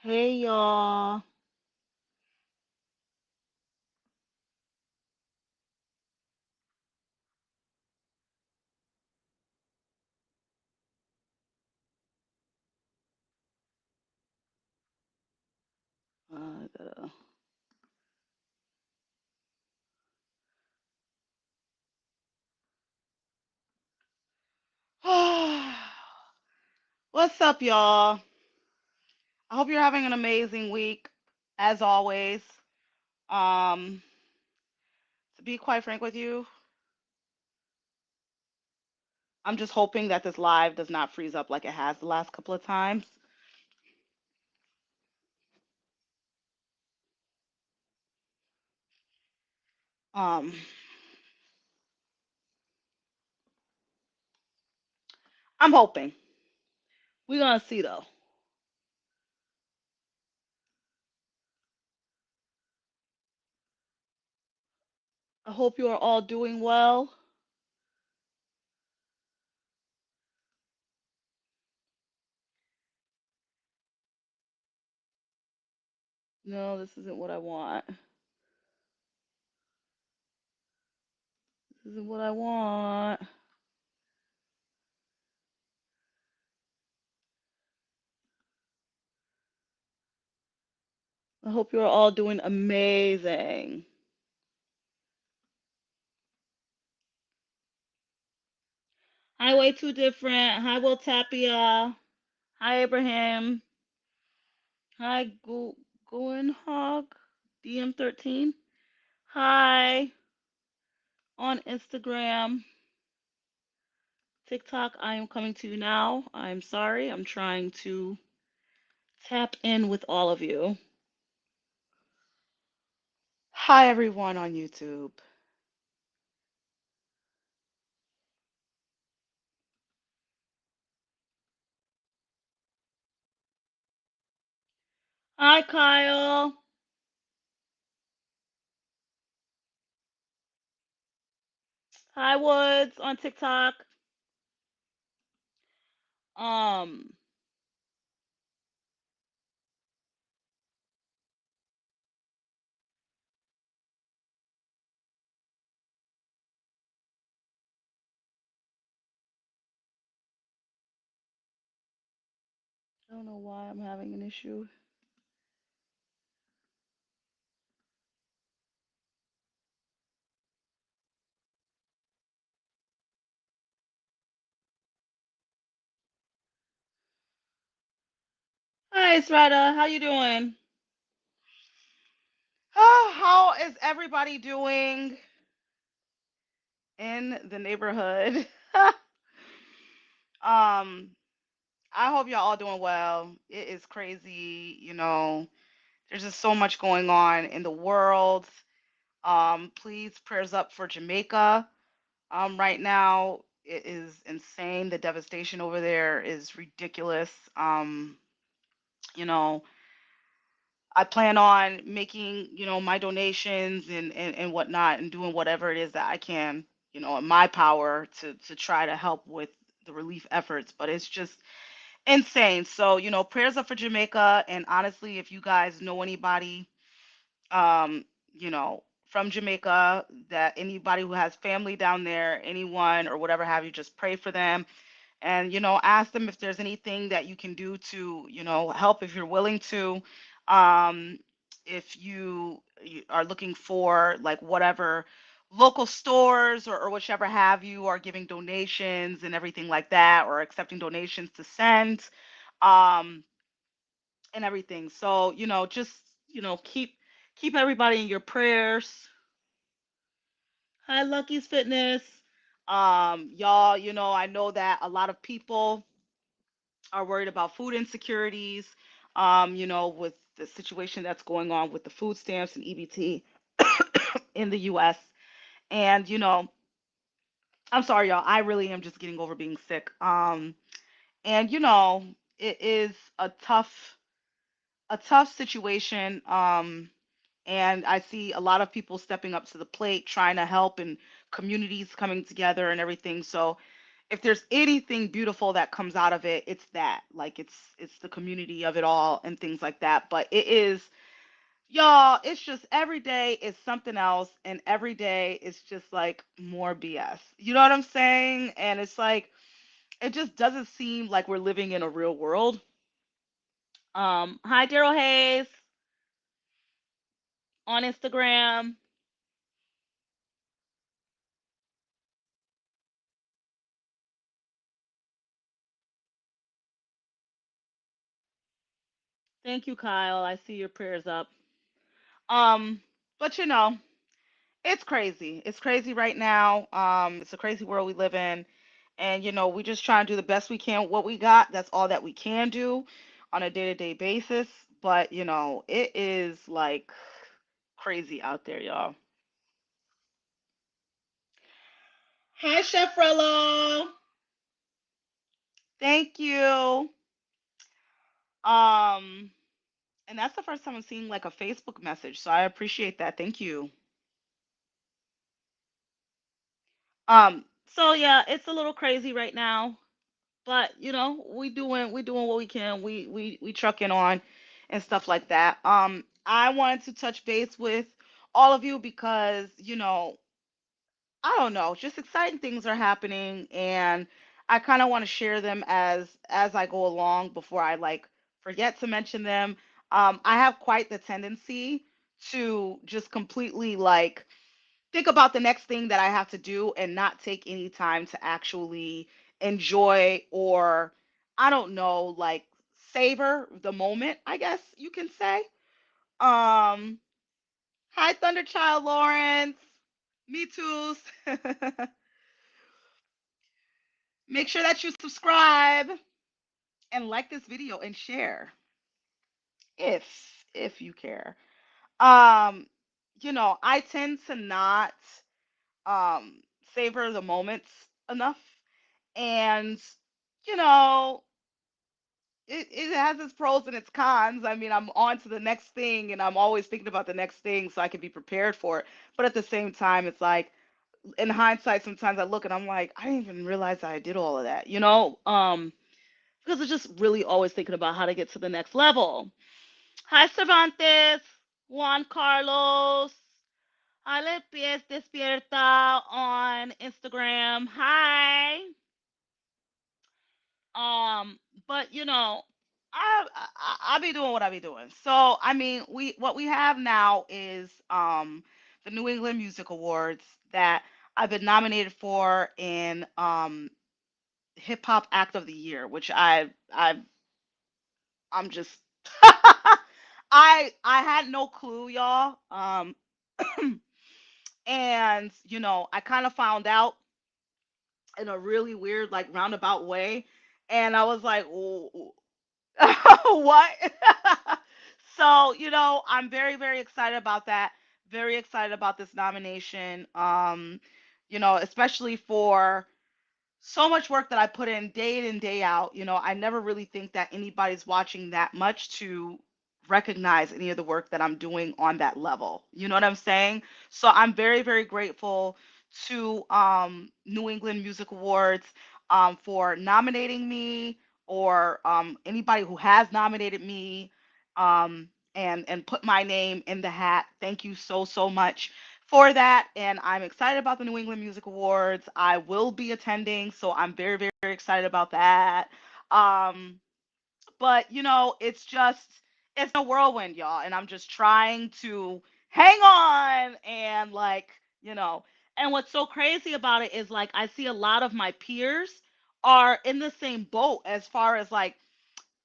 Hey y'all. I gotta... What's up, y'all? I hope you're having an amazing week, as always. Um, to be quite frank with you, I'm just hoping that this live does not freeze up like it has the last couple of times. Um, I'm hoping. We're gonna see though. I hope you are all doing well. No, this isn't what I want. This isn't what I want. I hope you're all doing amazing. Hi, way too different. Hi, Will Tapia. Hi, Abraham. Hi, Goenhog. DM13. Hi, on Instagram. TikTok, I am coming to you now. I'm sorry. I'm trying to tap in with all of you. Hi, everyone on YouTube. Hi, Kyle. Hi, Woods on TikTok. Um, I don't know why I'm having an issue. Hi, Srata. How you doing? How is everybody doing in the neighborhood? um, I hope y'all all doing well. It is crazy, there's just so much going on in the world. Please prayers up for Jamaica. Right now it is insane. The devastation over there is ridiculous. You know, I plan on making, my donations and whatnot and doing whatever it is that I can, in my power to try to help with the relief efforts. But it's just insane. So, prayers up for Jamaica. And honestly, if you guys know anybody, um, from Jamaica, that anybody who has family down there, anyone or whatever have you, just pray for them and ask them if there's anything that you can do to help if you're willing to. um if you are looking for like whatever local stores or whichever have you are giving donations and everything like that or accepting donations to send um and everything. So just keep everybody in your prayers. Hi, Lucky's Fitness. Y'all, I know that a lot of people are worried about food insecurities, with the situation that's going on with the food stamps and EBT in the US. And, I'm sorry, y'all. I really am just getting over being sick. And, it is a tough situation. And I see a lot of people stepping up to the plate, trying to help and communities coming together and everything. So, if there's anything beautiful that comes out of it, it's that. Like it's the community of it all and things like that. But it is, y'all, it's just every day is something else, and every day is just like more BS. You know what I'm saying? And it's like it just doesn't seem like we're living in a real world. Hi Daryl Hayes on Instagram. Thank you, Kyle. I see your prayers up. Um, but it's crazy. It's crazy right now. It's a crazy world we live in. And we just try and do the best we can with what we got. That's all that we can do on a day-to-day basis. But, it is like crazy out there, y'all. Hi, Chef Rello. Thank you. Um, and that's the first time I'm seeing like a Facebook message, so I appreciate that. Thank you. So yeah, it's a little crazy right now, but we doing what we can. We trucking on and stuff like that. I wanted to touch base with all of you because I don't know, just exciting things are happening, and I kind of want to share them as I go along before I like forget to mention them. I have quite the tendency to just completely like think about the next thing that I have to do and not take any time to actually enjoy, or I don't know, like savor the moment, I guess you can say. Um, Hi Thunderchild Lawrence. Me too. Make sure that you subscribe and like this video and share if you care. Um, I tend to not um savor the moments enough, and you know it has its pros and its cons. I mean, I'm on to the next thing, and I'm always thinking about the next thing so I can be prepared for it. But at the same time, it's like in hindsight, sometimes I look and I'm like, I didn't even realize I did all of that, because I'm just really always thinking about how to get to the next level. Hi, Cervantes, Juan Carlos. Ale Pies Despierta on Instagram. Hi. Um, but I be doing what I be doing. So I mean, what we have now is the New England Music Awards that I've been nominated for in Hip Hop Act of the Year, which I'm just I had no clue, y'all. And I kind of found out in a really weird, like roundabout way, and I was like, what? So, I'm very, very excited about that. Very excited about this nomination. Especially for so much work that I put in day out. I never really think that anybody's watching that much to recognize any of the work that I'm doing on that level. You know what I'm saying? So I'm very, very grateful to New England Music Awards for nominating me, or anybody who has nominated me, and put my name in the hat. Thank you so, so much for that. And I'm excited about the New England Music Awards. I will be attending, so I'm very, very excited about that. Um, but it's been a whirlwind, y'all, and I'm just trying to hang on and like, you know, and what's so crazy about it is like I see a lot of my peers are in the same boat as far as like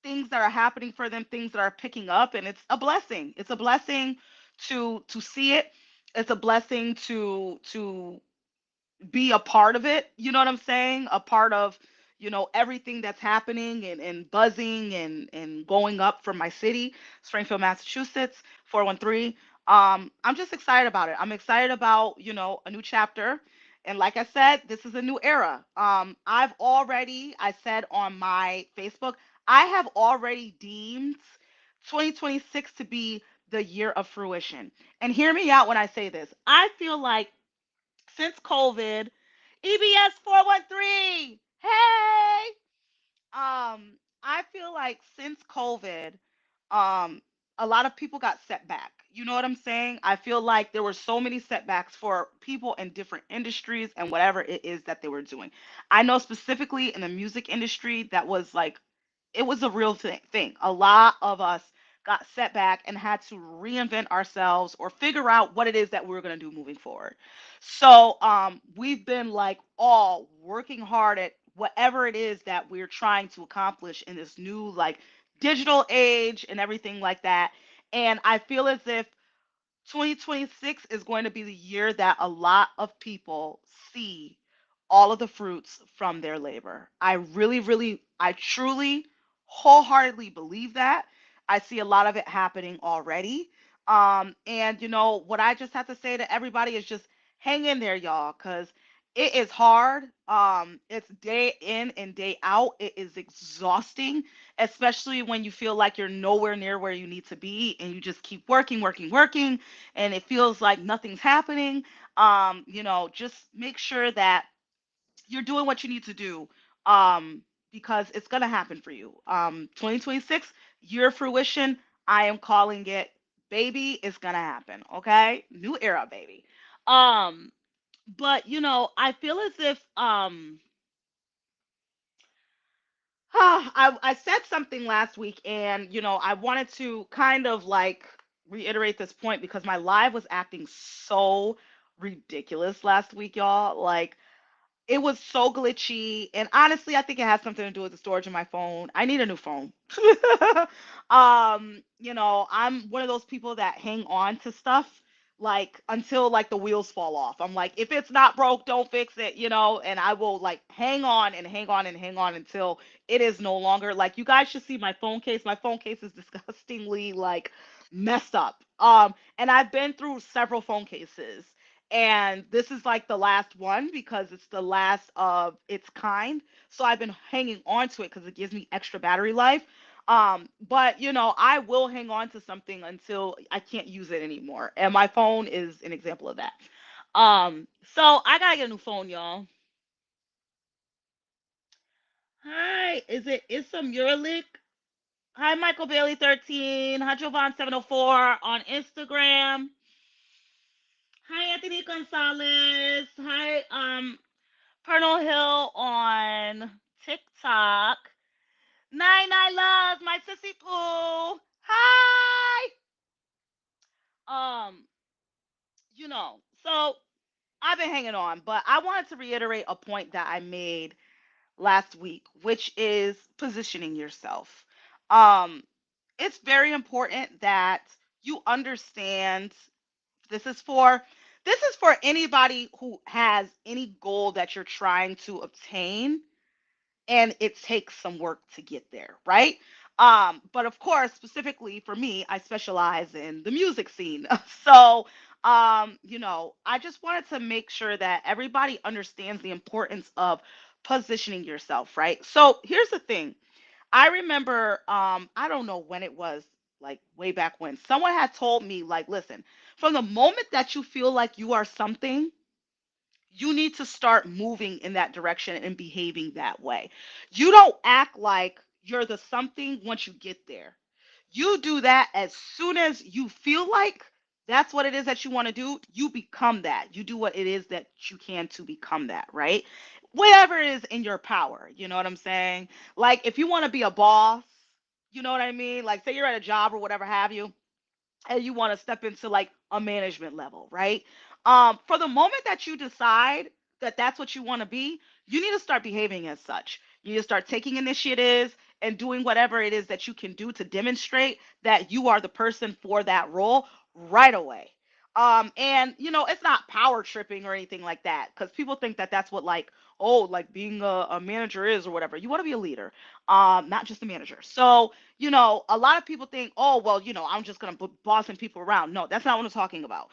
things that are happening for them, things that are picking up, and it's a blessing. It's a blessing to see it. It's a blessing to be a part of it. You know what I'm saying? A part of, everything that's happening, and buzzing and going up for my city, Springfield, Massachusetts, 413. I'm just excited about it. I'm excited about, a new chapter. And like I said, this is a new era. I said on my Facebook, I have already deemed 2026 to be the year of fruition. And hear me out when I say this. I feel like since COVID, EBS 413. Hey. I feel like since COVID, um, a lot of people got set back. You know what I'm saying? I feel like there were so many setbacks for people in different industries and whatever it is that they were doing. I know specifically in the music industry that was like it was a real thing. A lot of us got set back and had to reinvent ourselves or figure out what it is that we were going to do moving forward. So we've been like all working hard at whatever it is that we're trying to accomplish in this new like digital age and everything like that. And I feel as if 2026 is going to be the year that a lot of people see all of the fruits from their labor. I really, really, I truly, wholeheartedly believe that. I see a lot of it happening already. And what I just have to say to everybody is just hang in there, y'all, because it is hard. It's day in and day out. It is exhausting, especially when you feel like you're nowhere near where you need to be and you just keep working, working, working, and it feels like nothing's happening. Just make sure that you're doing what you need to do, um, because it's gonna happen for you. 2026, year of fruition. I am calling it, baby. It's gonna happen. Okay, new era, baby. Um, but I feel as if I said something last week, and I wanted to kind of like reiterate this point because my live was acting so ridiculous last week, y'all. Like, it was so glitchy, and honestly, I think it has something to do with the storage of my phone. I need a new phone. I'm one of those people that hang on to stuff like until like the wheels fall off. I'm like, if it's not broke, don't fix it, and I will like hang on and hang on and hang on until it is no longer. Like, you guys should see my phone case. My phone case is disgustingly like messed up. And I've been through several phone cases, and this is like the last one because it's the last of its kind. So I've been hanging on to it because it gives me extra battery life. But I will hang on to something until I can't use it anymore, and my phone is an example of that. So I gotta get a new phone, y'all. Hi, is it Issa Muralik? Hi, Michael Bailey 13. Hi, Jovan 704 on Instagram. Hi, Anthony Gonzalez. Hi, Pernal Hill on TikTok. Nine Nine Loves, my sissy poo. Hi. Um, so I've been hanging on, but I wanted to reiterate a point that I made last week, which is positioning yourself. Um, it's very important that you understand this is for this is for anybody who has any goal that you're trying to obtain, and it takes some work to get there, right? But of course, specifically for me, I specialize in the music scene. So, I just wanted to make sure that everybody understands the importance of positioning yourself, right? So, here's the thing. I remember, I don't know when it was, like way back when, someone had told me, like, listen, from the moment that you feel like you are something, you need to start moving in that direction and behaving that way. You don't act like you're the something once you get there. You do that as soon as you feel like that's what it is that you want to do, you become that. You do what it is that you can to become that, right? Whatever is in your power, you know what I'm saying? Like, if you want to be a boss, you know what I mean? Like, say you're at a job or whatever have you, and you want to step into like a management level, right? For the moment that you decide that that's what you want to be, you need to start behaving as such. You need to start taking initiatives and doing whatever it is that you can do to demonstrate that you are the person for that role right away. And it's not power tripping or anything like that, because people think that that's what, like, oh, like being a manager is or whatever. You want to be a leader, not just a manager. So a lot of people think, oh, well, I'm just going to bossing people around. No, that's not what I'm talking about.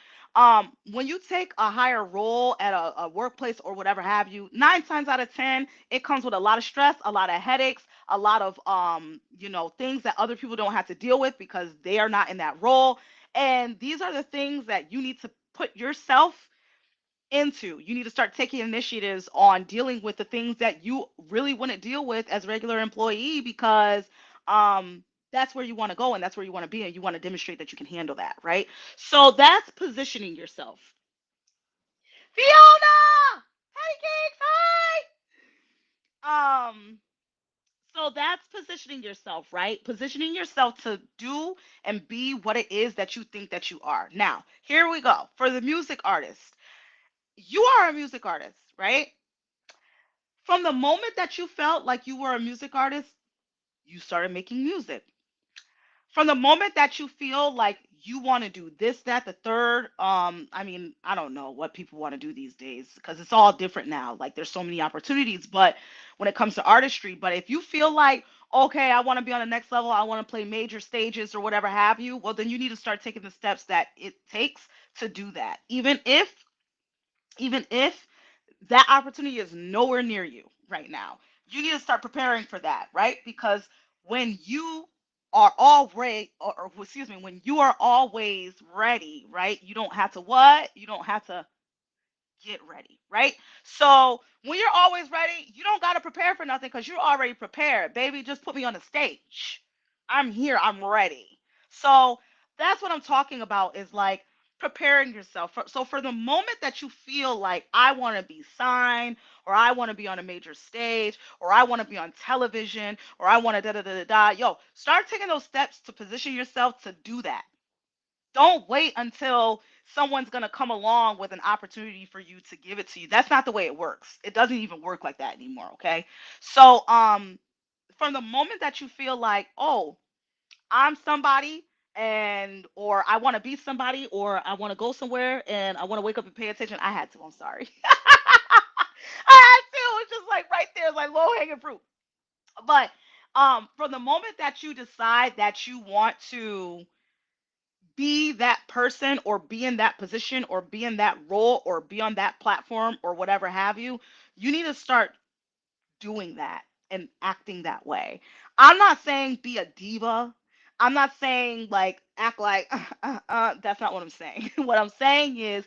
When you take a higher role at a workplace or whatever have you, 9 times out of 10, it comes with a lot of stress, a lot of headaches, a lot of, things that other people don't have to deal with because they are not in that role. And these are the things that you need to put yourself into. You need to start taking initiatives on dealing with the things that you really wouldn't deal with as a regular employee because um that's where you want to go and that's where you want to be and you want to demonstrate that you can handle that, right? So that's positioning yourself. Fiona! Hey Kings, hi! So that's positioning yourself, right? Positioning yourself to do and be what it is that you think that you are. Now, here we go. For the music artist, you are a music artist, right? From the moment that you felt like you were a music artist, you started making music. From the moment that you feel like you want to do this, that, the third, I mean, I don't know what people want to do these days because it's all different now. Like there's so many opportunities, but when it comes to artistry, but if you feel like, okay, I want to be on the next level, I want to play major stages or whatever have you, well, then you need to start taking the steps that it takes to do that. Even if that opportunity is nowhere near you right now. You need to start preparing for that, right? Because when you are already, or excuse me, when you are always ready, right? You don't have to what? You don't have to get ready, right? So when you're always ready, you don't got to prepare for nothing because you're already prepared. Baby, just put me on the stage. I'm here. I'm ready. So that's what I'm talking about is like preparing yourself. So for the moment that you feel like I want to be signed or I want to be on a major stage or I want to be on television or I want to da da da da da, yo, start taking those steps to position yourself to do that. Don't wait until someone's going to come along with an opportunity for you to give it to you. That's not the way it works. It doesn't even work like that anymore, okay? So, from the moment that you feel like, "Oh, I'm somebody and or I want to be somebody or I want to go somewhere and I want to wake up and pay attention." I had to. I'm sorry. I had to. It's just like right there, it's like low hanging fruit. But from the moment that you decide that you want to be that person or be in that position or be in that role or be on that platform or whatever have you, you need to start doing that and acting that way. I'm not saying be a diva. I'm not saying like act like that's not what I'm saying. What I'm saying is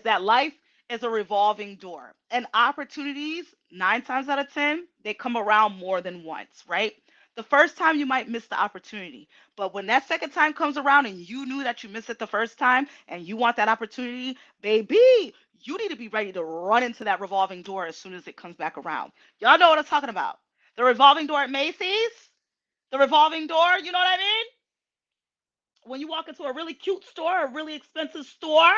that life is a revolving door. And opportunities, 9 times out of 10, they come around more than once, right? The first time you might miss the opportunity, but when that second time comes around and you knew that you missed it the first time and you want that opportunity, baby, you need to be ready to run into that revolving door as soon as it comes back around. Y'all know what I'm talking about. The revolving door at Macy's, the revolving door, you know what I mean? When you walk into a really cute store, a really expensive store.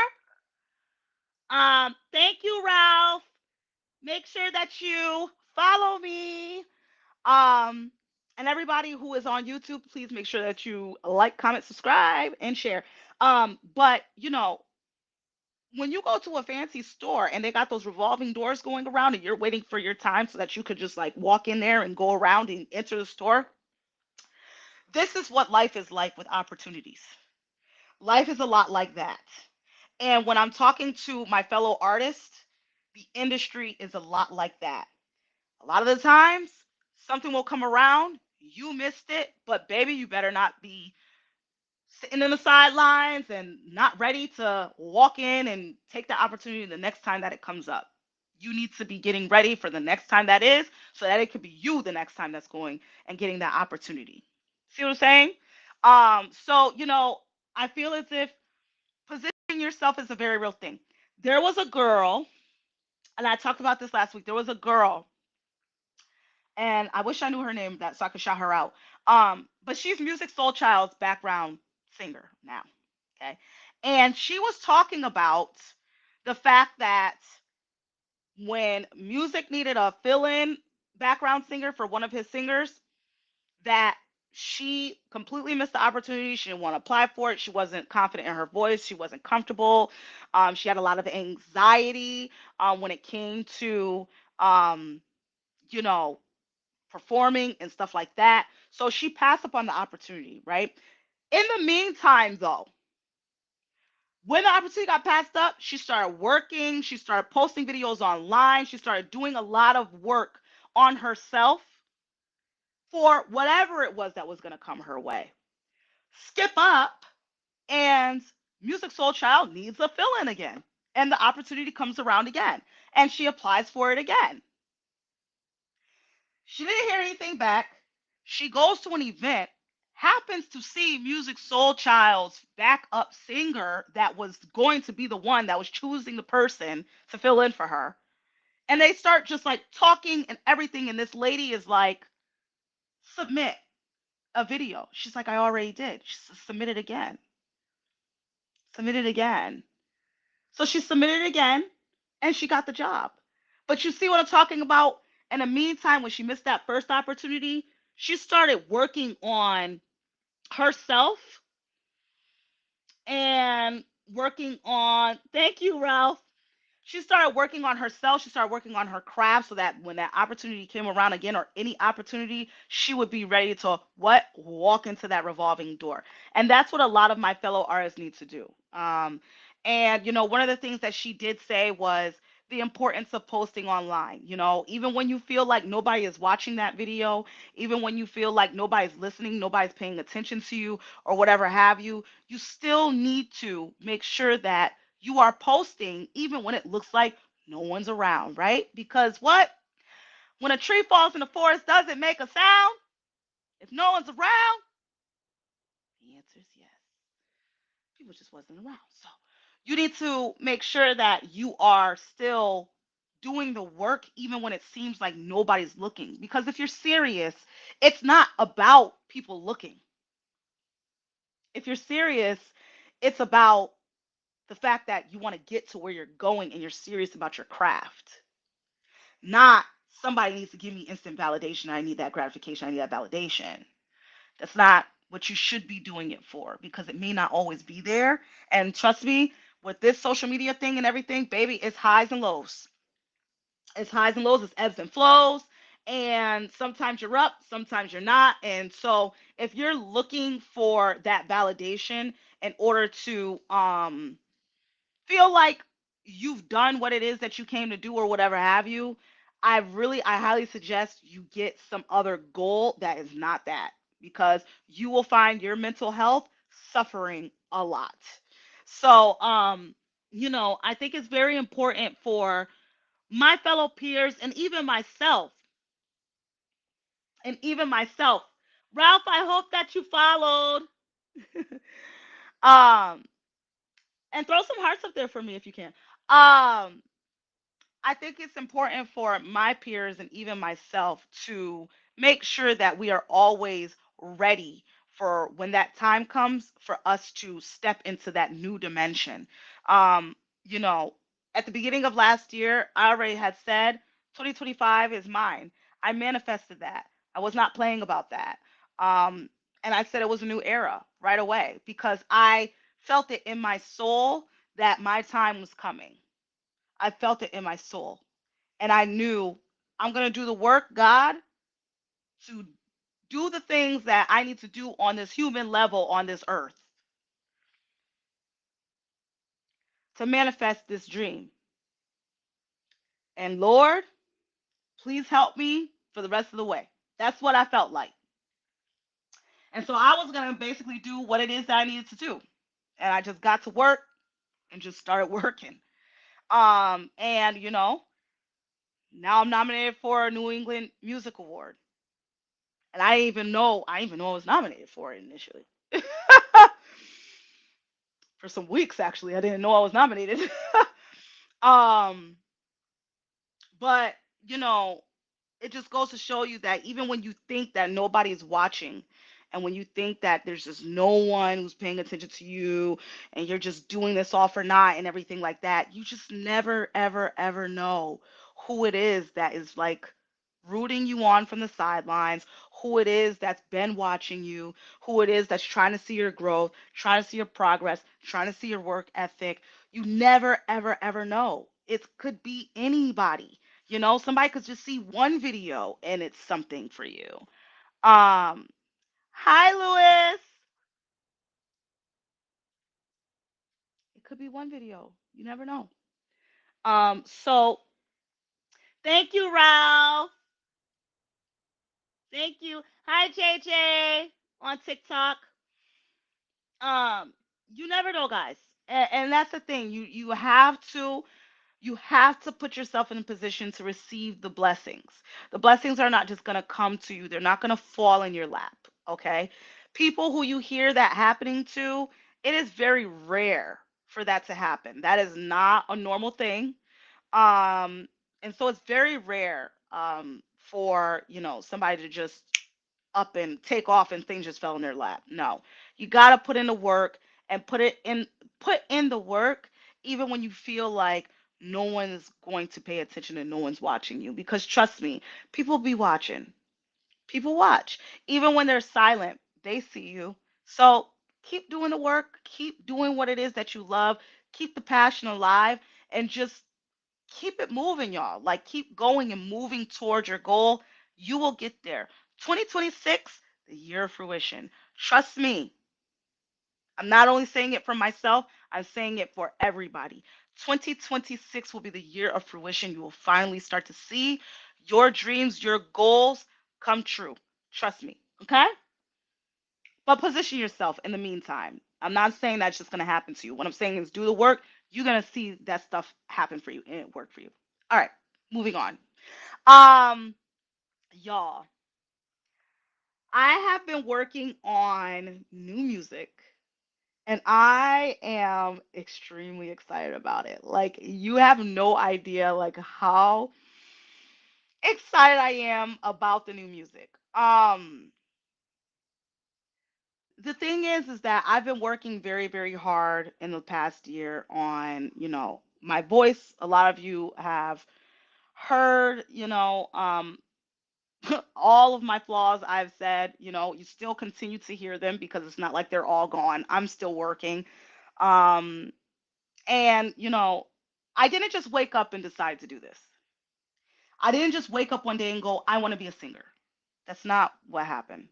Thank you, Ralph. Make sure that you follow me. Um, and everybody who is on YouTube, please make sure that you like, comment, subscribe, and share. But when you go to a fancy store and they got those revolving doors going around and you're waiting for your time so that you could just like walk in there and go around and enter the store, this is what life is like with opportunities. Life is a lot like that. And when I'm talking to my fellow artists, the industry is a lot like that. A lot of the times, something will come around, you missed it, but baby, you better not be sitting in the sidelines and not ready to walk in and take the opportunity the next time that it comes up. You need to be getting ready for the next time that is so that it could be you the next time that's going and getting that opportunity. See what I'm saying? So, I feel as if positioning yourself is a very real thing. There was a girl, and I talked about this last week. There was a girl, and I wish I knew her name that so I could shout her out. But she's Music Soul Child's background singer now. Okay. And she was talking about the fact that when music needed a fill-in background singer for one of his singers, that she completely missed the opportunity. She didn't want to apply for it. She wasn't confident in her voice. She wasn't comfortable. She had a lot of anxiety when it came to, um, you know, performing and stuff like that. So she passed up on the opportunity, right? In the meantime, though, when the opportunity got passed up, she started working. She started posting videos online. She started doing a lot of work on herself for whatever it was that was going to come her way. Skip up, and Music Soul Child needs a fill in again. And the opportunity comes around again, and she applies for it again. She didn't hear anything back. She goes to an event, happens to see Music Soul Child's backup singer that was going to be the one that was choosing the person to fill in for her. And they start just like talking and everything. And this lady is like, submit a video. She's like, I already did. She says, submit it again. Submit it again. So she submitted it again and she got the job. But you see what I'm talking about? In the meantime, when she missed that first opportunity, she started working on herself and working on, thank you, Ralph. She started working on herself. She started working on her craft so that when that opportunity came around again or any opportunity, she would be ready to what? Walk into that revolving door. And that's what a lot of my fellow artists need to do. And, one of the things that she did say was the importance of posting online. Even when you feel like nobody is watching that video, even when you feel like nobody's listening, nobody's paying attention to you, or whatever have you, you still need to make sure that you are posting even when it looks like no one's around, right? Because what? When a tree falls in the forest, does it make a sound? If no one's around, the answer is yes. People just wasn't around. So you need to make sure that you are still doing the work even when it seems like nobody's looking. Because if you're serious, it's not about people looking. If you're serious, it's about the fact that you want to get to where you're going and you're serious about your craft. Not somebody needs to give me instant validation. I need that gratification. I need that validation. That's not what you should be doing it for because it may not always be there. And trust me, with this social media thing and everything, baby, it's highs and lows. It's highs and lows, it's ebbs and flows. And sometimes you're up, sometimes you're not. And so if you're looking for that validation in order to feel like you've done what it is that you came to do or whatever have you, I highly suggest you get some other goal that is not that because you will find your mental health suffering a lot. So, I think it's very important for my fellow peers and even myself. Ralph, I hope that you followed. um, and throw some hearts up there for me if you can. Um, I think it's important for my peers and even myself to make sure that we are always ready for when that time comes for us to step into that new dimension. Um, you know, at the beginning of last year, I already had said 2025 is mine. I manifested that. I was not playing about that. Um, and I said it was a new era right away because I felt it in my soul that my time was coming. I felt it in my soul. And I knew I'm going to do the work, God, to do the things that I need to do on this human level on this earth to manifest this dream. And Lord, please help me for the rest of the way. That's what I felt like. And so I was going to basically do what it is that I needed to do. And I just got to work and just started working. And now I'm nominated for a New England Music Award. And I didn't even know I was nominated for it initially. For some weeks actually. I didn't know I was nominated. um, but you know, it just goes to show you that even when you think that nobody's watching and when you think that there's just no one who's paying attention to you and you're just doing this all for naught and everything like that, you just never ever ever know who it is that is like rooting you on from the sidelines, who it is that's been watching you, who it is that's trying to see your growth, trying to see your progress, trying to see your work ethic. You never ever ever know. It could be anybody. Somebody could just see one video and it's something for you. Um, Hi, Louis. It could be one video. You never know. So thank you, Ralph. Thank you. Hi, JJ on TikTok. Um, you never know, guys. And that's the thing. You have to put yourself in a position to receive the blessings. The blessings are not just going to come to you. They're not going to fall in your lap, okay? People who you hear that happening to, it is very rare for that to happen. That is not a normal thing. Um and so it's very rare for, somebody to just up and take off and things just fell in their lap. No. You got to put in the work and put in the work even when you feel like no one's going to pay attention and no one's watching you, because trust me, people be watching. People watch. Even when they're silent, they see you. So keep doing the work, keep doing what it is that you love, keep the passion alive, and just keep it moving, y'all. Like, keep going and moving towards your goal. You will get there. 2026, the year of fruition. Trust me, I'm not only saying it for myself, I'm saying it for everybody. 2026 will be the year of fruition. You will finally start to see your dreams, your goals come true. Trust me, okay? But position yourself in the meantime. I'm not saying that's just going to happen to you. What I'm saying is do the work. You're going to see that stuff happen for you and it work for you. All right, moving on. Um, y'all, I have been working on new music and I am extremely excited about it. Like, you have no idea like how excited I am about the new music. The thing is that I've been working very, very hard in the past year on, my voice. A lot of you have heard, all of my flaws I've said, you still continue to hear them because it's not like they're all gone. I'm still working. Um, and, I didn't just wake up and decide to do this. I didn't just wake up one day and go, I want to be a singer. That's not what happened.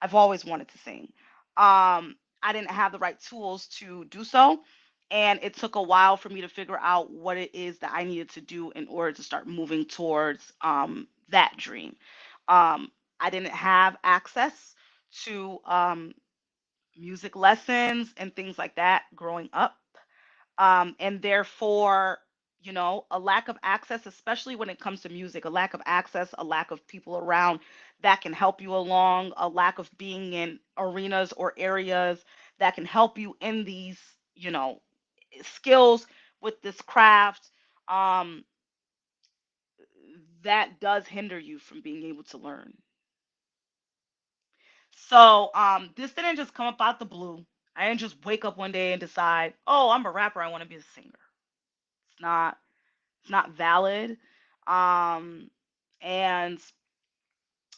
I've always wanted to sing. I didn't have the right tools to do so. And it took a while for me to figure out what it is that I needed to do in order to start moving towards that dream. I didn't have access to music lessons and things like that growing up, and therefore, a lack of access, especially when it comes to music, a lack of access, a lack of people around that can help you along, a lack of being in arenas or areas that can help you in these, you know skills with this craft, um, that does hinder you from being able to learn. So this didn't just come up out the blue. I didn't just wake up one day and decide, oh, I'm a rapper, I want to be a singer. It's not It's not valid. Um, and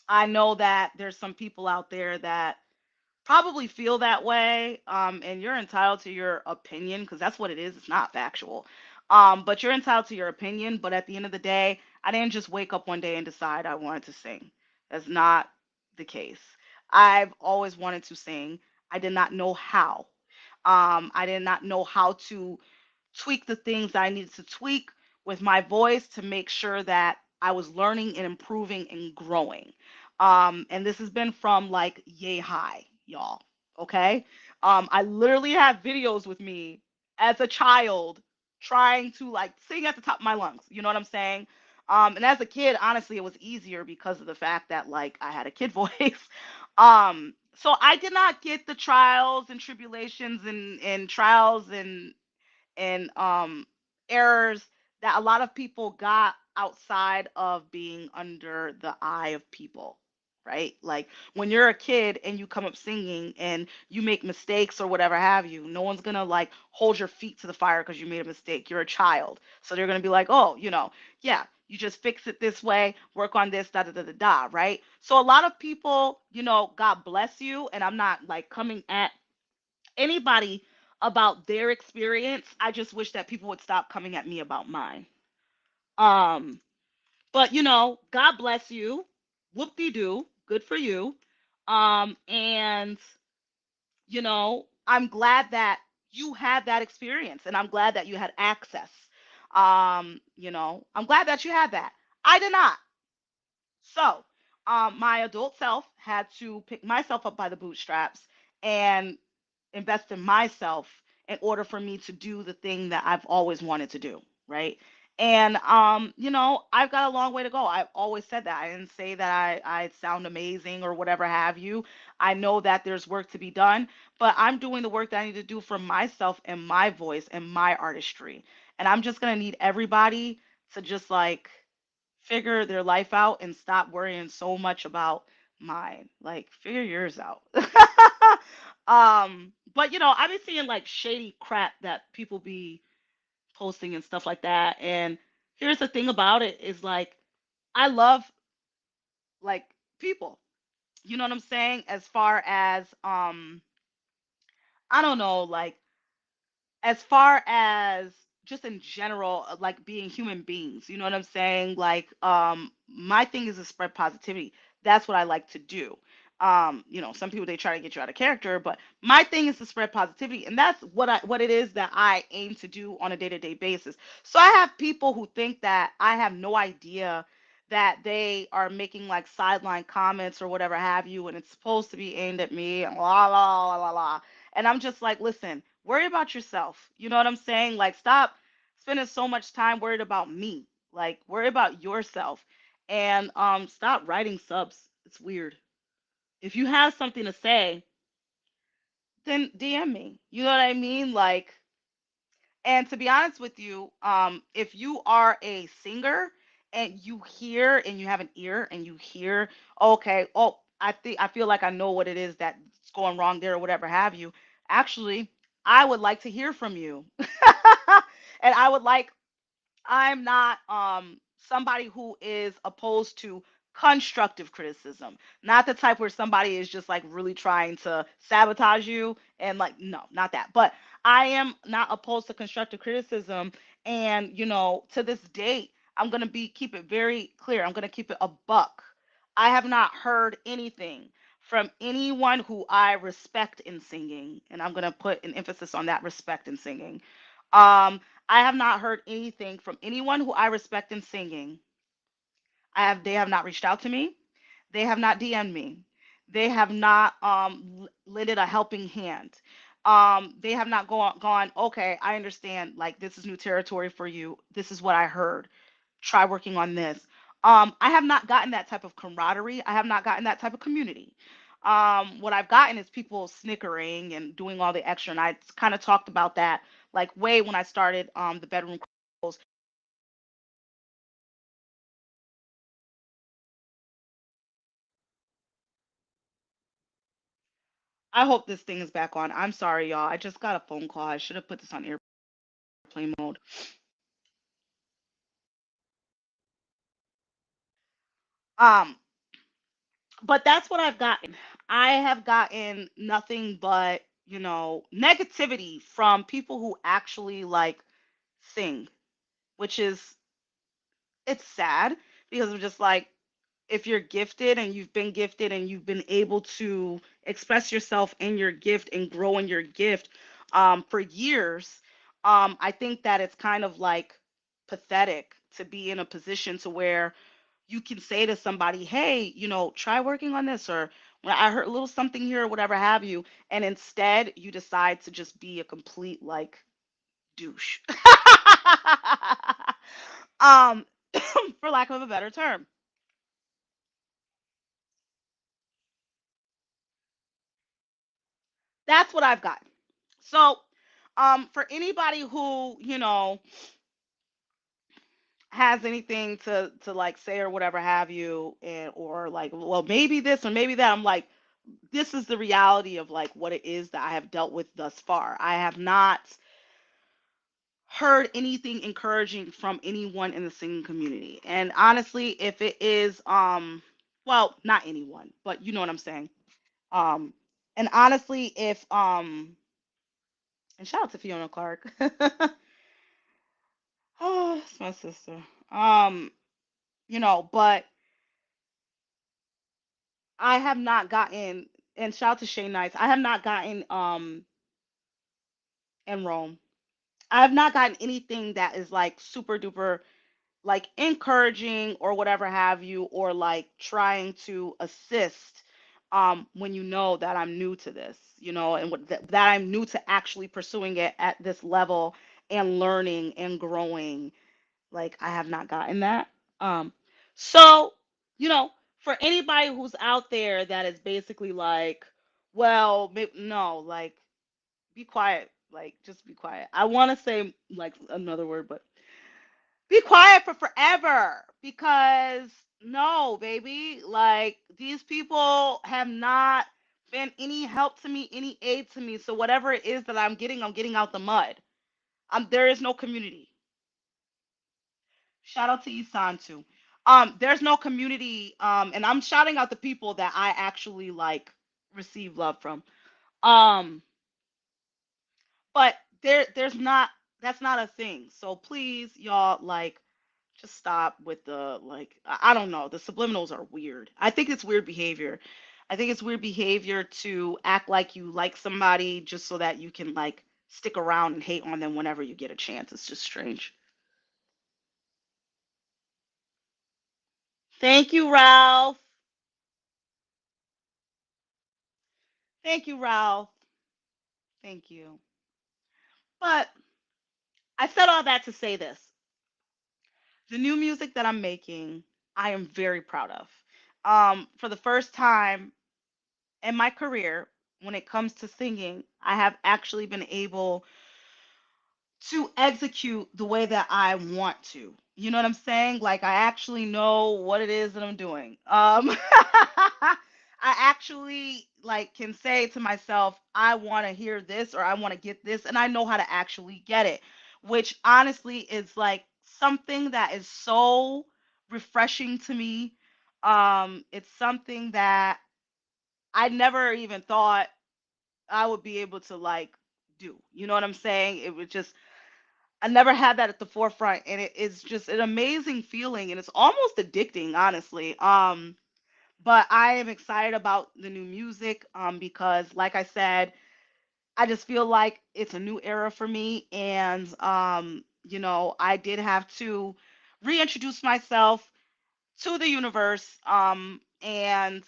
I know that there's some people out there that probably feel that way. And you're entitled to your opinion because that's what it is. It's not factual. But you're entitled to your opinion. But at the end of the day, I didn't just wake up one day and decide I wanted to sing. That's not the case. I've always wanted to sing. I did not know how. I did not know how to tweak the things that I needed to tweak with my voice to make sure that I was learning and improving and growing. And this has been from like yay high, y'all. Okay. I literally have videos with me as a child trying to like sing at the top of my lungs. You know what I'm saying? And as a kid, honestly, it was easier because of the fact that like I had a kid voice. So I did not get the trials and tribulations and trials and errors that a lot of people got outside of being under the eye of people, right? Like, when you're a kid and you come up singing and you make mistakes or whatever have you, no one's gonna like hold your feet to the fire because you made a mistake. You're a child, so they're gonna be like, oh, yeah, you just fix it this way, work on this, da da da da da, right? So a lot of people, God bless you, and I'm not like coming at anybody about their experience. I just wish that people would stop coming at me about mine. Um, but God bless you. Whoop de doo. Good for you. And I'm glad that you had that experience, and I'm glad that you had access. I'm glad that you had that. I did not. So, my adult self had to pick myself up by the bootstraps and invest in myself in order for me to do the thing that I've always wanted to do, right? And I've got a long way to go. I've always said that. I didn't say that I sound amazing or whatever have you. I know that there's work to be done, but I'm doing the work that I need to do for myself and my voice and my artistry. And I'm just gonna need everybody to just like figure their life out and stop worrying so much about mine. Like figure yours out. But I've been seeing like shady crap that people be posting and stuff like that. And here's the thing about it is like I love like people. You know what I'm saying? As far as I don't know, like as far as just in general, like being human beings, you know what I'm saying? Like, my thing is to spread positivity. That's what I like to do. Some people they try to get you out of character, but my thing is to spread positivity, and that's what it is that I aim to do on a day-to-day basis. So I have people who think that I have no idea that they are making like sideline comments or whatever have you, and it's supposed to be aimed at me and la la la la la. And I'm just like, listen, worry about yourself. You know what I'm saying? Like, stop spending so much time worried about me. Like, worry about yourself. And stop writing subs. It's weird. If you have something to say, then DM me. You know what I mean? Like, and to be honest with you, if you are a singer and you hear and you have an ear and you hear, okay, oh, I feel like I know what it is that's going wrong there or whatever have you. Actually, I would like to hear from you. And I'm not somebody who is opposed to constructive criticism. Not the type where somebody is just like really trying to sabotage you and like no, not that. But I am not opposed to constructive criticism and to this date I'm going to be keep it very clear. I'm going to keep it a buck. I have not heard anything from anyone who I respect in singing, and I'm going to put an emphasis on that respect in singing. I have not heard anything from anyone who I respect in singing. They have not reached out to me. They have not DM'd me. They have not lended a helping hand. They have not gone, okay, I understand, like this is new territory for you. This is what I heard. Try working on this. I have not gotten that type of camaraderie. I have not gotten that type of community. What I've gotten is people snickering and doing all the extra, and I kind of talked about that like way when I started the Bedroom Chronicles. I hope this thing is back on. I'm sorry, y'all. I just got a phone call. I should have put this on airplane mode. Um, but that's what I've gotten. I have gotten nothing but, negativity from people who actually like sing, which is it's sad because I'm just like if you're gifted and you've been gifted and you've been able to express yourself in your gift and grow in your gift for years, I think that it's kind of like pathetic to be in a position to where you can say to somebody, hey, try working on this, or when I heard a little something here or whatever have you, and instead you decide to just be a complete like douche. um, for lack of a better term. That's what I've got. So, for anybody who has anything to like say or whatever have you, and or like, well, maybe this or maybe that, I'm like, this is the reality of like what it is that I have dealt with thus far. I have not heard anything encouraging from anyone in the singing community, and honestly, if it is, well, not anyone, but you know what I'm saying. Um, and honestly, if and shout out to Fiona Clark. Oh, it's my sister. Um, but I have not gotten, and shout out to Shay Nice. I have not gotten in Rome. I have not gotten anything that is like super duper like encouraging or whatever have you, or like trying to assist when you know that I'm new to this. and that I'm new to actually pursuing it at this level and learning and growing. Like I have not gotten that. Um, so, you know, for anybody who's out there that is basically like, well, no, like be quiet, like just be quiet. I want to say like another word, but be quiet for forever because no, baby, like these people have not been any help to me, any aid to me. So whatever it is that I'm getting out the mud. There is no community. Shout out to Isan too. There's no community, and I'm shouting out the people that I actually like receive love from. Um, but there's not that's not a thing. So please, y'all, like just stop with the like I don't know. The subliminals are weird. I think it's weird behavior. I think it's weird behavior to act like you like somebody just so that you can like stick around and hate on them whenever you get a chance. It's just strange. Thank you, Ralph. Thank you, Ralph. Thank you. But I said all that to say this. The new music that I'm making, I am very proud of. For the first time in my career, when it comes to singing, I have actually been able to execute the way that I want to. You know what I'm saying? Like I actually know what it is that I'm doing. I actually like can say to myself, I want to hear this or I want to get this and I know how to actually get it, which honestly is like something that is so refreshing to me. It's something that I never even thought I would be able to like do. You know what I'm saying? It would just I never had that at the forefront, and it is just an amazing feeling, and it's almost addicting, honestly. But I am excited about the new music, because, like I said, I just feel like it's a new era for me, and I did have to reintroduce myself to the universe, and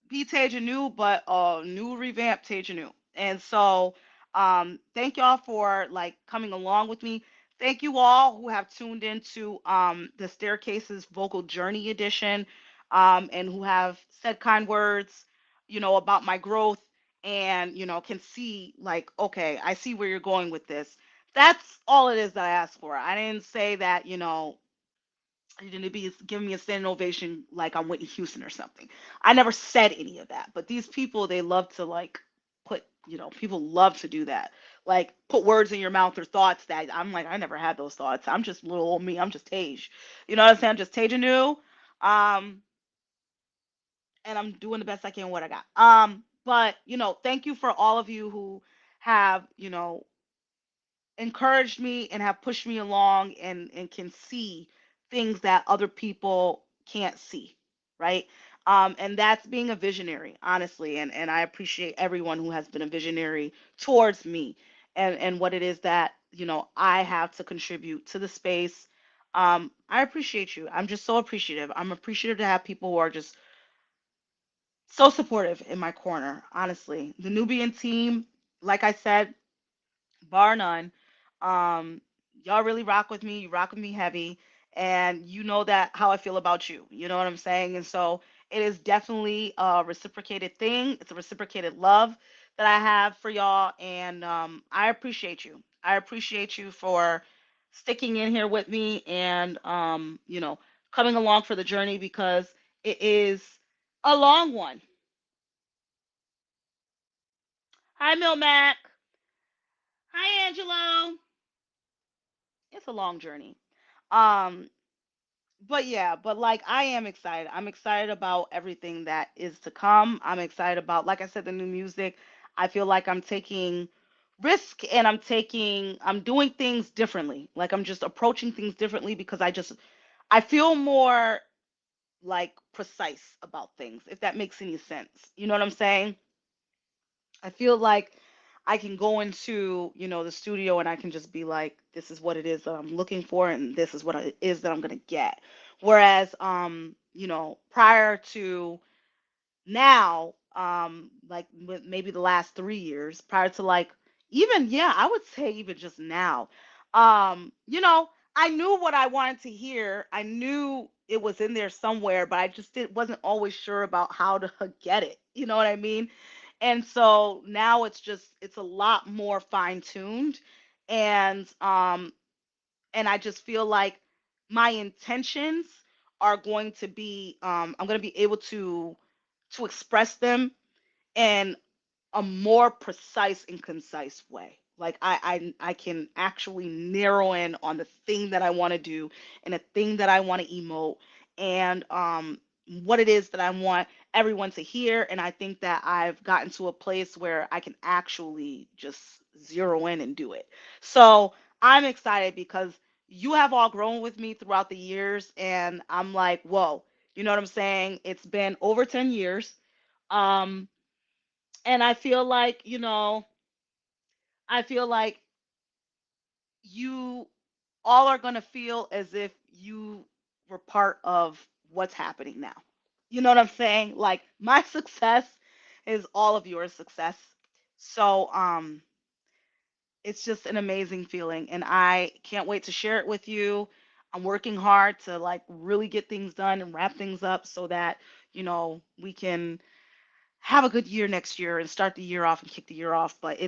be Tasia new, but new revamp Tasia new. And so thank y'all for like coming along with me. Thank you all who have tuned into the Staircases Vocal Journey Edition, and who have said kind words, about my growth, and can see like, okay, I see where you're going with this. That's all it is that I asked for. I didn't say that, you're going to be giving me a standing ovation like I'm Whitney Houston or something. I never said any of that. But these people, they love to like people love to do that. Like put words in your mouth or thoughts that I'm like, I never had those thoughts. I'm just little old me. I'm just Tage. You know what I'm saying? I'm just Tage new. Um, and I'm doing the best I can with what I got. But thank you for all of you who have, encouraged me and have pushed me along and can see things that other people can't see, right? And that's being a visionary, honestly. And I appreciate everyone who has been a visionary towards me and what it is that, I have to contribute to the space. I appreciate you. I'm just so appreciative. I'm appreciative to have people who are just so supportive in my corner, honestly. The Nubian team, like I said, bar none. Um, y'all really rock with me. You rock with me heavy, and you know that how I feel about you. You know what I'm saying? And so it is definitely a reciprocated thing. It's a reciprocated love that I have for y'all, and I appreciate you. I appreciate you for sticking in here with me and coming along for the journey because it is a long one. Hi, Mil Mac. Hi, Angelo. It's a long journey. Um, but yeah, but like I am excited. I'm excited about everything that is to come. I'm excited about, like I said, the new music. I feel like I'm taking risk and I'm doing things differently. Like I'm just approaching things differently because I feel more like precise about things, if that makes any sense. You know what I'm saying? I feel like I can go into, the studio and I can just be like, this is what it is that I'm looking for and this is what it is that I'm gonna get. Whereas, prior to now, like maybe the last 3 years prior to like even yeah, I would say even just now. You know, I knew what I wanted to hear. I knew it was in there somewhere, but I just wasn't always sure about how to get it. You know what I mean? And so now it's a lot more fine tuned, and I just feel like my intentions are going to be I'm going to be able to express them in a more precise and concise way. Like I can actually narrow in on the thing that I want to do and the thing that I want to emote, and what it is that I want everyone to hear. And I think that I've gotten to a place where I can actually just zero in and do it. So I'm excited because you have all grown with me throughout the years, and I'm like, whoa, you know what I'm saying? It's been over 10 years. Um, and I feel like, I feel like you all are going to feel as if you were part of what's happening now. You know what I'm saying? Like my success is all of your success. So, it's just an amazing feeling and I can't wait to share it with you. I'm working hard to like really get things done and wrap things up so that, we can have a good year next year and start the year off and kick the year off. But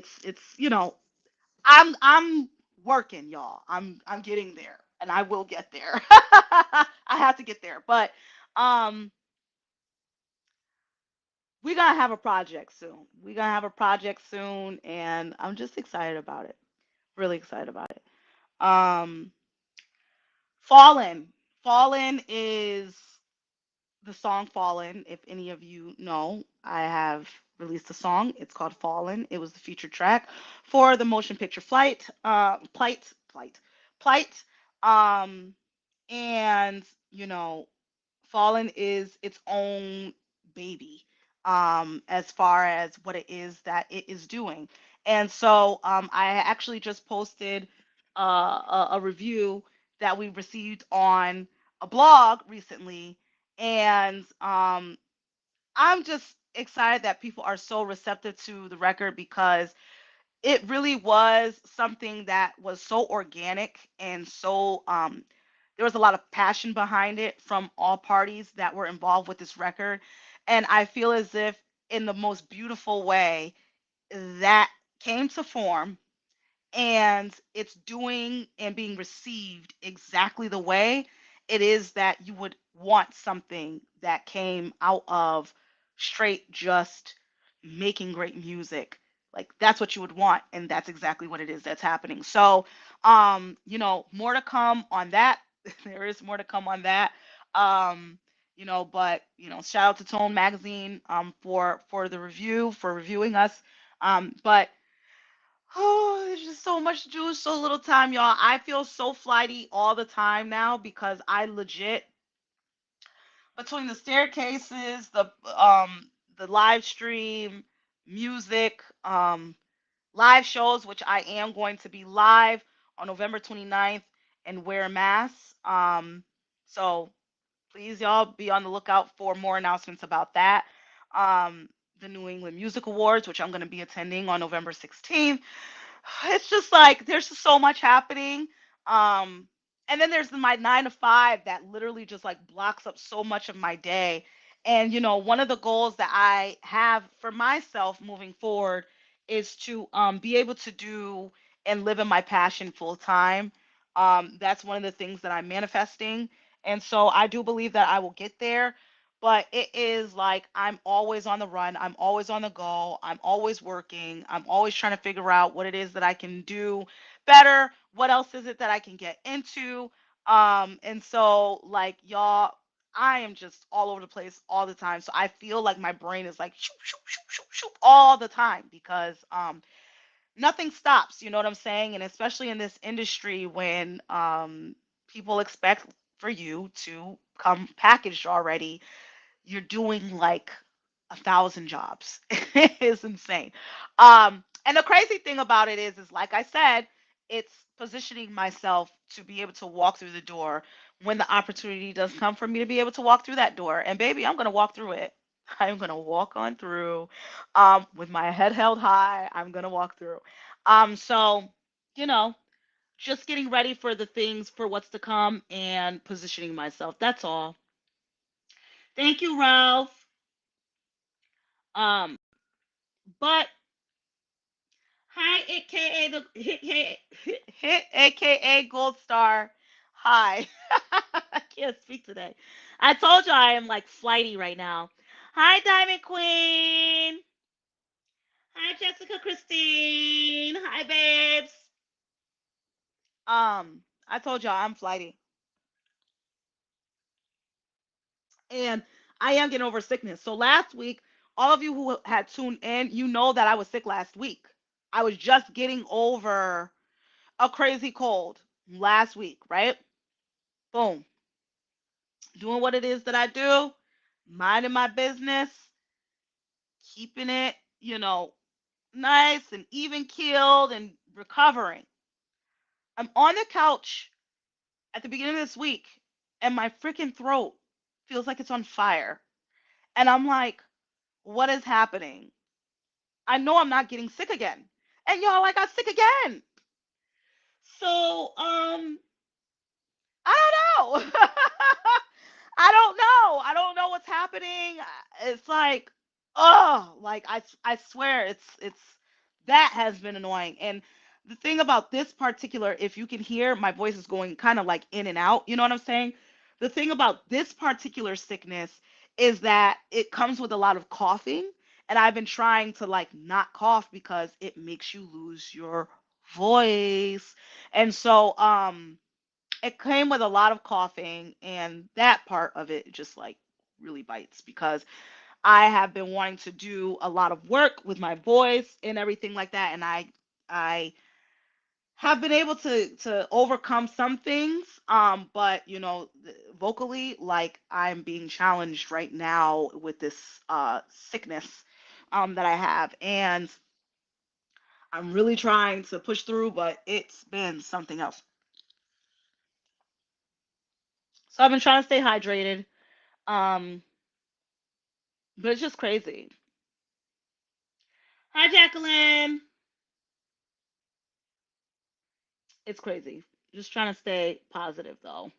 I'm working, y'all. I'm getting there, and I will get there. I have to get there, but um, we're gonna have a project soon. We're gonna have a project soon, and I'm just excited about it. Really excited about it. Um, Fallen. Fallen is the song Fallen. If any of you know, I have released a song. It's called Fallen. It was the featured track for the motion picture Plight. Um, and Fallen is its own baby, as far as what it is that it is doing. And so, I actually just posted a review that we received on a blog recently, and I'm just excited that people are so receptive to the record because it really was something that was so organic and so there was a lot of passion behind it from all parties that were involved with this record, and I feel as if in the most beautiful way that came to form, and it's doing and being received exactly the way it is that you would want something that came out of straight just making great music. Like that's what you would want, and that's exactly what it is that's happening. So more to come on that. There is more to come on that. um but shout out to Tone Magazine for the review, for reviewing us. But oh, there's just so much to do, so little time, y'all. I feel so flighty all the time now because I legit, between the staircases, the live stream, music, live shows, which I am going to be live on November 29th and wear masks. So please, y'all, be on the lookout for more announcements about that. Um, the New England Music Awards, which I'm going to be attending on November 16th. It's just like there's just so much happening. Um, and then there's my 9 to 5 that literally just like blocks up so much of my day. And one of the goals that I have for myself moving forward is to be able to do and live in my passion full time. That's one of the things that I'm manifesting. And so I do believe that I will get there. But it is like I'm always on the run. I'm always on the go. I'm always working. I'm always trying to figure out what it is that I can do better. What else is it that I can get into? And so like y'all, I am just all over the place all the time. So I feel like my brain is like shoop, shoop, shoop, shoop, shoop all the time because nothing stops, you know what I'm saying? And especially in this industry when people expect for you to come packaged already, you're doing like 1,000 jobs. It's insane. And the crazy thing about it is like I said, it's positioning myself to be able to walk through the door when the opportunity does come for me to be able to walk through that door. And baby, I'm gonna walk through it. I'm gonna walk on through, with my head held high. I'm gonna walk through. So you know, just getting ready for the things for what's to come and positioning myself. That's all. Thank you, Ralph. Um, but hi, aka the hit aka Gold Star. Hi. I can't speak today. I told you I am like flighty right now. Hi, Diamond Queen. Hi, Jessica Christine. Hi, babes. I told y'all I'm flighty, and I am getting over sickness. So last week, all of you who had tuned in, you know that I was sick last week. I was just getting over a crazy cold last week, right? Boom. Doing what it is that I do, minding my business, keeping it, nice and even keeled and recovering. I'm on the couch at the beginning of this week, and my freaking throat feels like it's on fire. And I'm like, what is happening? I know I'm not getting sick again. And y'all, I got sick again. So, I don't know. I don't know. I don't know what's happening. It's like, oh, like I swear it's that has been annoying. And the thing about this particular, if you can hear, my voice is going kind of like in and out. You know what I'm saying? The thing about this particular sickness is that it comes with a lot of coughing, and I've been trying to like not cough because it makes you lose your voice. And so, it came with a lot of coughing, and that part of it just like really bites because I have been wanting to do a lot of work with my voice and everything like that, and I have been able to overcome some things, but vocally, like, I'm being challenged right now with this sickness that I have, and I'm really trying to push through, but it's been something else. So I've been trying to stay hydrated. um But it's just crazy. Hi, Jacqueline. It's crazy. Just trying to stay positive though.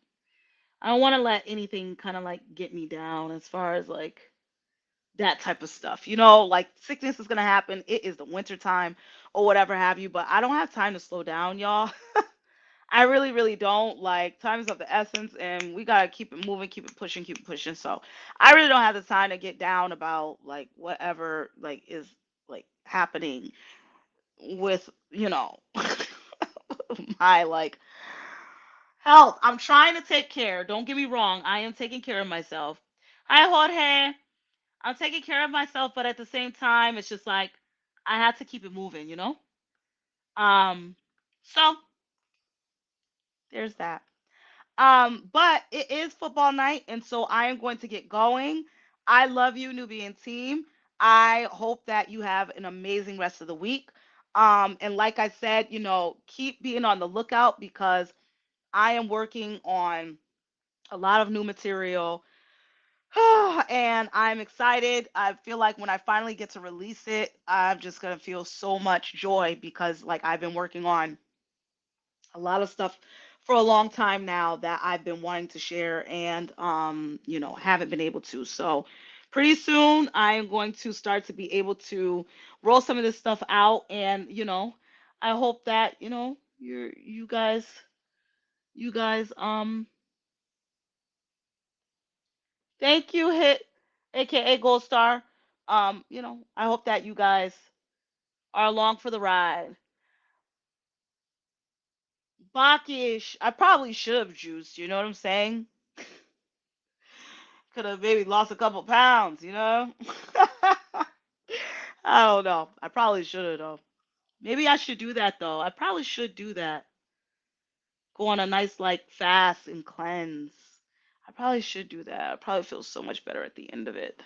I don't want to let anything kind of like get me down as far as like that type of stuff. Like sickness is gonna happen. It is the winter time or whatever have you, but I don't have time to slow down, y'all. I really, really don't. Like time is of the essence, and we gotta keep it moving, keep it pushing, keep it pushing. So I really don't have the time to get down about like whatever like is like happening with my like health. I'm trying to take care. Don't get me wrong. I am taking care of myself. Hi, Jorge. I'm taking care of myself, but at the same time, it's just like I have to keep it moving. Um, so there's that. But it is football night, and so I am going to get going. I love you, Nubian team. I hope that you have an amazing rest of the week. And like I said, keep being on the lookout because I am working on a lot of new material. And I'm excited. I feel like when I finally get to release it, I'm just going to feel so much joy because like I've been working on a lot of stuff for a long time now that I've been wanting to share and haven't been able to. So pretty soon I am going to start to be able to roll some of this stuff out and I hope that you guys thank you, hit aka Gold Star. I hope that you guys are along for the ride. Bakish, I probably should have juiced, you know what I'm saying? Could have maybe lost a couple pounds. I don't know. I probably should have though. Maybe I should do that though. I probably should do that. Go on a nice like fast and cleanse. I probably should do that. I probably feel so much better at the end of it.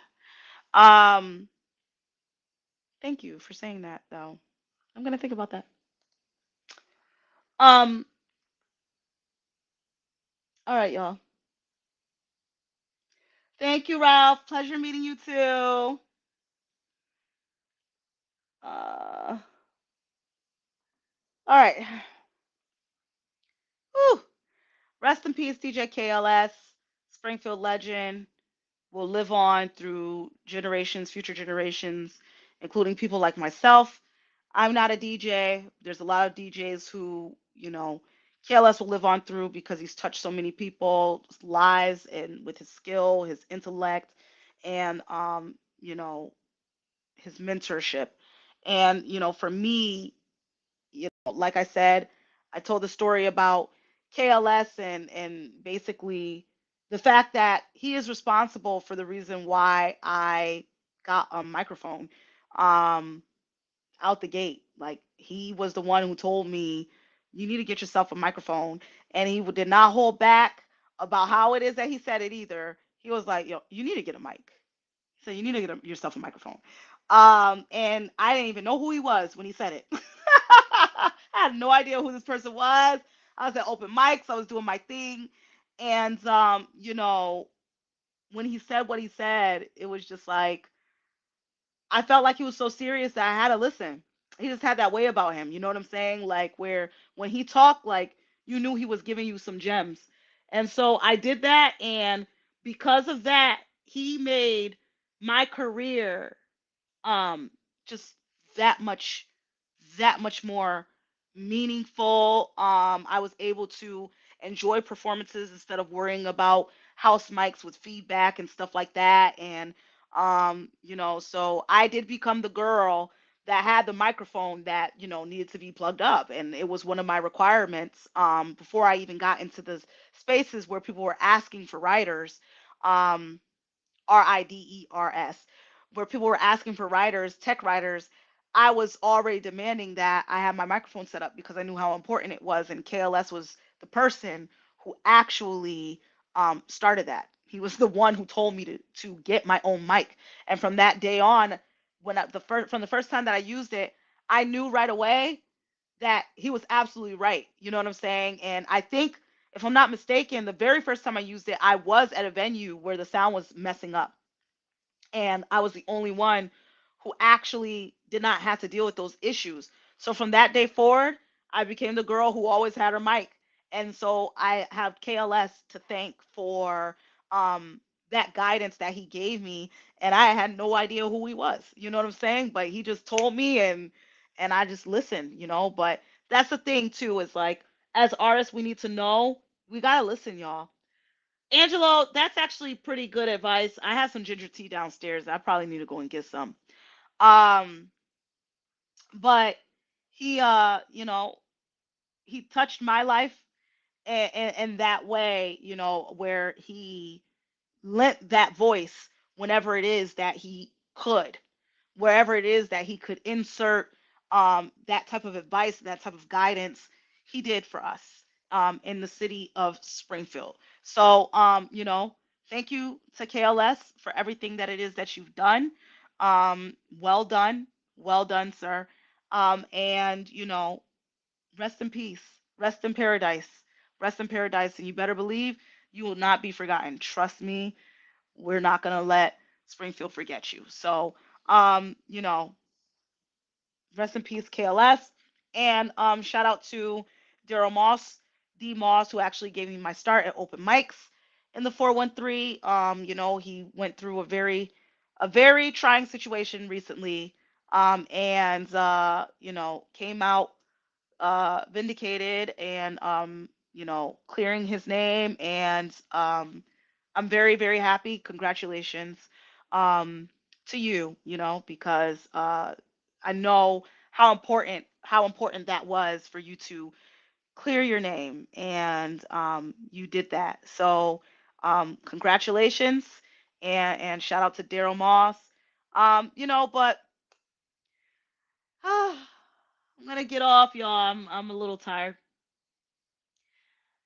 Um, Thank you for saying that though. I'm gonna think about that. Um, all right, y'all. Thank you, Ralph. Pleasure meeting you too. Uh, all right. Whew. Rest in peace, DJ KLS, Springfield legend. Will live on through generations, future generations, including people like myself. I'm not a DJ. There's a lot of DJs who, KLS will live on through because he's touched so many people's lives and with his skill, his intellect, and his mentorship. And for me, like I said, I told the story about KLS and basically the fact that he is responsible for the reason why I got a microphone um, out the gate. Like he was the one who told me you need to get yourself a microphone, and he did not hold back about how it is that he said it either. He was like, "Yo, you need to get a mic." So you need to get yourself a microphone. And I didn't even know who he was when he said it. I had no idea who this person was. I was at open mics. I was doing my thing. And, when he said what he said, it was just like, I felt like he was so serious that I had to listen. He just had that way about him. You know what I'm saying? Like, where when he talked, like, you knew he was giving you some gems. And so I did that. And because of that, he made my career um just that much that much more meaningful. I was able to enjoy performances instead of worrying about house mics with feedback and stuff like that. And so I did become the girl that had the microphone that needed to be plugged up, and it was one of my requirements before I even got into the spaces where people were asking for writers. um RIDERS, where people were asking for writers, tech writers. I was already demanding that I have my microphone set up because I knew how important it was, and KLS was the person who actually started that. He was the one who told me to get my own mic, and from that day on, from the first time that I used it, I knew right away that he was absolutely right. You know what I'm saying? And I think, if I'm not mistaken, the very first time I used it, I was at a venue where the sound was messing up, and I was the only one who actually did not have to deal with those issues. So from that day forward, I became the girl who always had her mic. And so I have KLS to thank for um, that guidance that he gave me, and I had no idea who he was. You know what I'm saying? But he just told me, and I just listened. But that's the thing too, is like, as artists we need to know, we gotta listen, y'all. Angelo, that's actually pretty good advice. I have some ginger tea downstairs. I probably need to go and get some. Um, but he, he touched my life in that way, where he lent that voice whenever it is that he could, wherever it is that he could insert that type of advice, that type of guidance. He did for us in the city of Springfield. So, thank you to KLS for everything that it is that you've done. Well done. Well done, sir. And, rest in peace. Rest in paradise. Rest in paradise. And you better believe you will not be forgotten. Trust me, we're not going to let Springfield forget you. So, you know, rest in peace, KLS. And shout out to Daryl Moss, D Moss, who actually gave me my start at open mics in the 413. He went through a very trying situation recently, and came out vindicated, and clearing his name. And I'm very, very happy. Congratulations um, to you, because I know how important that was for you to clear your name, and you did that. So congratulations, and shout out to Daryl Moss. But I'm gonna get off, y'all. I'm a little tired.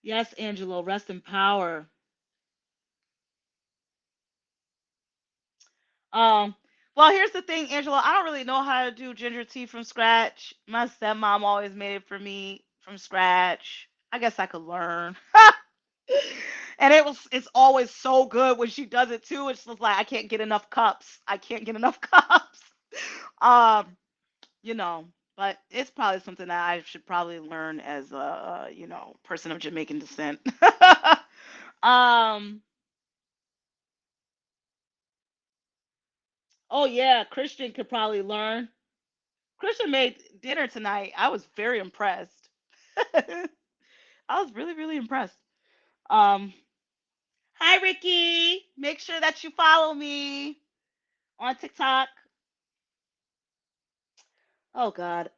Yes, Angelo, rest in power. Um, well, here's the thing, Angelo. I don't really know how to do ginger tea from scratch. My stepmom always made it for me from scratch. I guess I could learn. And it's always so good when she does it too. It's just like I can't get enough cups. I can't get enough cups. Um, you know, but it's probably something that I should probably learn as a, person of Jamaican descent. um, oh yeah, Christian could probably learn. Christian made dinner tonight. I was very impressed. I was really, really impressed. Um, Hi Ricky. Make sure that you follow me on TikTok. Oh God.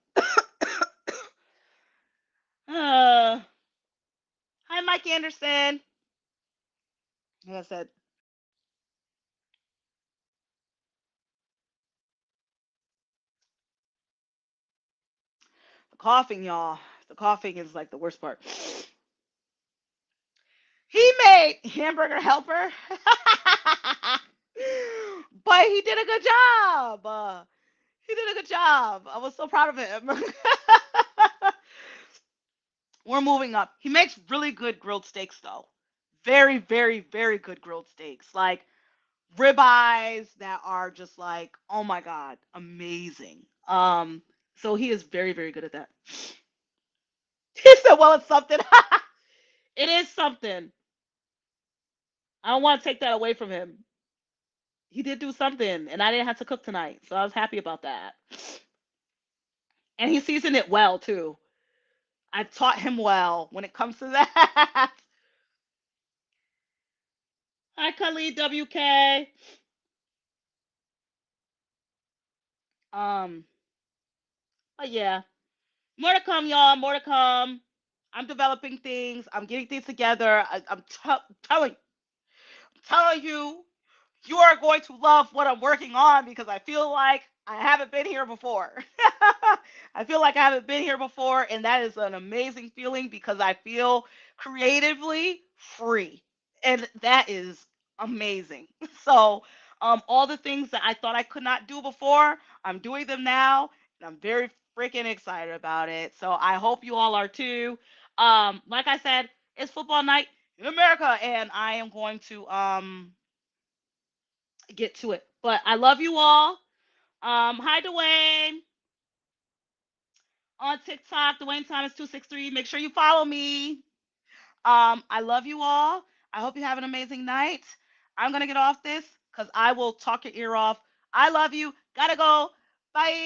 Hi Mike Anderson. Like I said, the coughing, y'all. The coughing is like the worst part. He made hamburger helper, but he did a good job. He did a good job. I was so proud of him. We're moving up. He makes really good grilled steaks, though. Very, very, very good grilled steaks. Like ribeyes that are just like, oh my god, amazing. So he is very, very good at that. He said, "Well, it's something." It is something. I don't want to take that away from him. He did do something, and I didn't have to cook tonight, so I was happy about that. And he seasoned it well too. I taught him well when it comes to that. Hi, Khalid WK. Um, but yeah, more to come, y'all. More to come. I'm developing things. I'm getting things together. Telling you, you are going to love what I'm working on because I feel like I haven't been here before. I feel like I haven't been here before, and that is an amazing feeling because I feel creatively free, and that is amazing. So, all the things that I thought I could not do before, I'm doing them now, and I'm very freaking excited about it. So, I hope you all are too. Like I said, it's football night in America, and I am going to get to it. But I love you all. Hi Dwayne on TikTok, Dwayne Thomas 263. Make sure you follow me. I love you all. I hope you have an amazing night. I'm gonna get off this because I will talk your ear off. I love you. Gotta go. Bye.